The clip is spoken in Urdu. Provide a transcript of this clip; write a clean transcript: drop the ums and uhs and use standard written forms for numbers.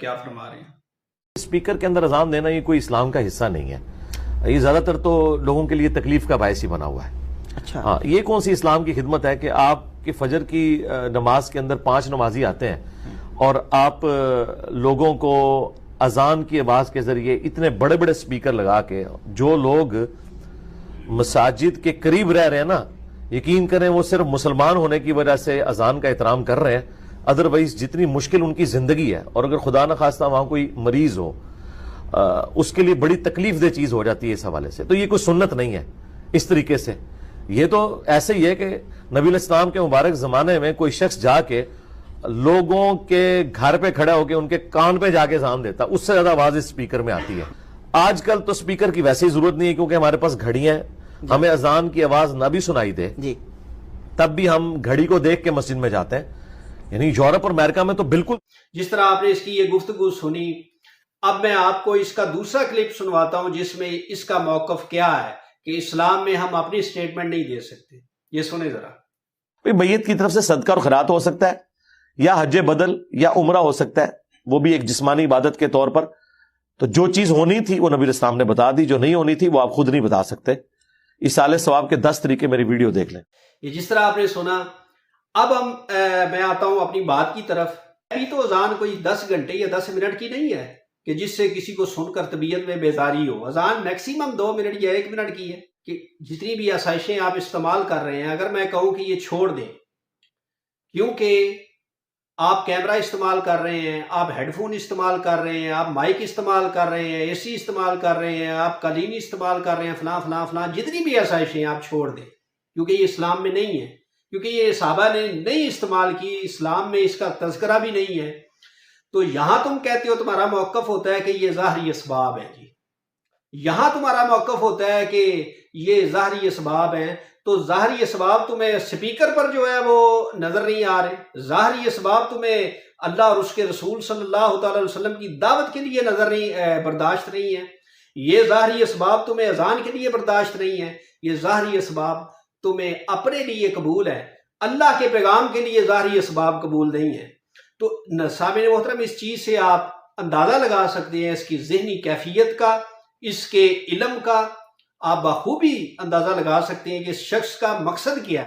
کیا فرما رہے ہیں؟ اسپیکر کے اندر اذان دینا یہ کوئی اسلام کا حصہ نہیں ہے. یہ زیادہ تر تو لوگوں کے لیے تکلیف کا باعث ہی بنا ہوا ہے. اچھا ہاں، یہ کون سی اسلام کی خدمت ہے کہ آپ کی فجر کی نماز کے اندر 5 نمازی آتے ہیں اور آپ لوگوں کو اذان کی آواز کے ذریعے اتنے بڑے بڑے اسپیکر لگا کے، جو لوگ مساجد کے قریب رہ رہے ہیں نا، یقین کریں وہ صرف مسلمان ہونے کی وجہ سے اذان کا احترام کر رہے ہیں، ادروائز جتنی مشکل ان کی زندگی ہے، اور اگر خدا نخواستہ وہاں کوئی مریض ہو اس کے لیے بڑی تکلیف دہ چیز ہو جاتی ہے اس حوالے سے. تو یہ کوئی سنت نہیں ہے اس طریقے سے. یہ تو ایسے ہی ہے کہ نبی علیہ السلام کے مبارک زمانے میں کوئی شخص جا کے لوگوں کے گھر پہ کھڑا ہو کے ان کے کان پہ جا کے اذان دیتا، اس سے زیادہ آواز اس سپیکر میں آتی ہے. آج کل تو سپیکر کی ویسے ہی ضرورت نہیں ہے کیونکہ ہمارے پاس گھڑیاں ہیں. ہمیں اذان کی آواز نہ بھی سنائی دے جی تب بھی ہم گھڑی کو دیکھ کے مسجد میں جاتے ہیں. یعنی یورپ اور امریکہ میں تو بالکل. جس طرح آپ نے اس کی یہ گفتگو سنی، اب میں آپ کو اس کا دوسرا کلپ سنواتا ہوں جس میں اس کا موقف کیا ہے کہ اسلام میں ہم اپنی سٹیٹمنٹ نہیں دے سکتے. یہ سنیں ذرا. میت کی طرف سے صدقہ اور خیرات ہو سکتا ہے، یا حج بدل یا عمرہ ہو سکتا ہے، وہ بھی ایک جسمانی عبادت کے طور پر. تو جو چیز ہونی تھی وہ نبی علیہ السلام نے بتا دی، جو نہیں ہونی تھی وہ آپ خود نہیں بتا سکتے. ایصال ثواب کے 10 طریقے میری ویڈیو دیکھ لیں. یہ جس طرح آپ نے سنا، اب میں آتا ہوں اپنی بات کی طرف. ابھی تو اذان کوئی 10 گھنٹے یا 10 منٹ کی نہیں ہے کہ جس سے کسی کو سن کر طبیعت میں بیزاری ہو. اذان میکسیمم 2 منٹ یا 1 منٹ کی ہے. کہ جتنی بھی آسائشیں آپ استعمال کر رہے ہیں، اگر میں کہوں کہ یہ چھوڑ دیں، کیونکہ آپ کیمرہ استعمال کر رہے ہیں، آپ ہیڈ فون استعمال کر رہے ہیں، آپ مائک استعمال کر رہے ہیں، اے سی استعمال کر رہے ہیں، آپ قالین استعمال کر رہے ہیں، فلاں فلاں فلاں، جتنی بھی آسائشیں آپ چھوڑ دیں، کیونکہ یہ اسلام میں نہیں ہے، کیونکہ یہ صحابہ نے نہیں استعمال کی، اسلام میں اس کا تذکرہ بھی نہیں ہے. تو یہاں تم کہتے ہو تمہارا موقف ہوتا ہے کہ یہ ظاہری اسباب ہے. جی یہاں تمہارا موقف ہوتا ہے کہ یہ ظاہری اسباب ہیں. تو ظاہری اسباب تمہیں سپیکر پر جو ہے وہ نظر نہیں آ رہے، ظاہری اسباب تمہیں اللہ اور اس کے رسول صلی اللہ تعالی وسلم کی دعوت کے لیے برداشت نہیں ہے. یہ ظاہری اسباب تمہیں اذان کے لیے برداشت نہیں ہے. یہ ظاہری اسباب تمہیں اپنے لیے قبول ہے، اللہ کے پیغام کے لیے ظاہری اسباب قبول نہیں ہیں. تو سامعین محترم، اس چیز سے آپ اندازہ لگا سکتے ہیں، اس کی ذہنی کیفیت کا، اس کے علم کا آپ بخوبی اندازہ لگا سکتے ہیں کہ اس شخص کا مقصد کیا ہے.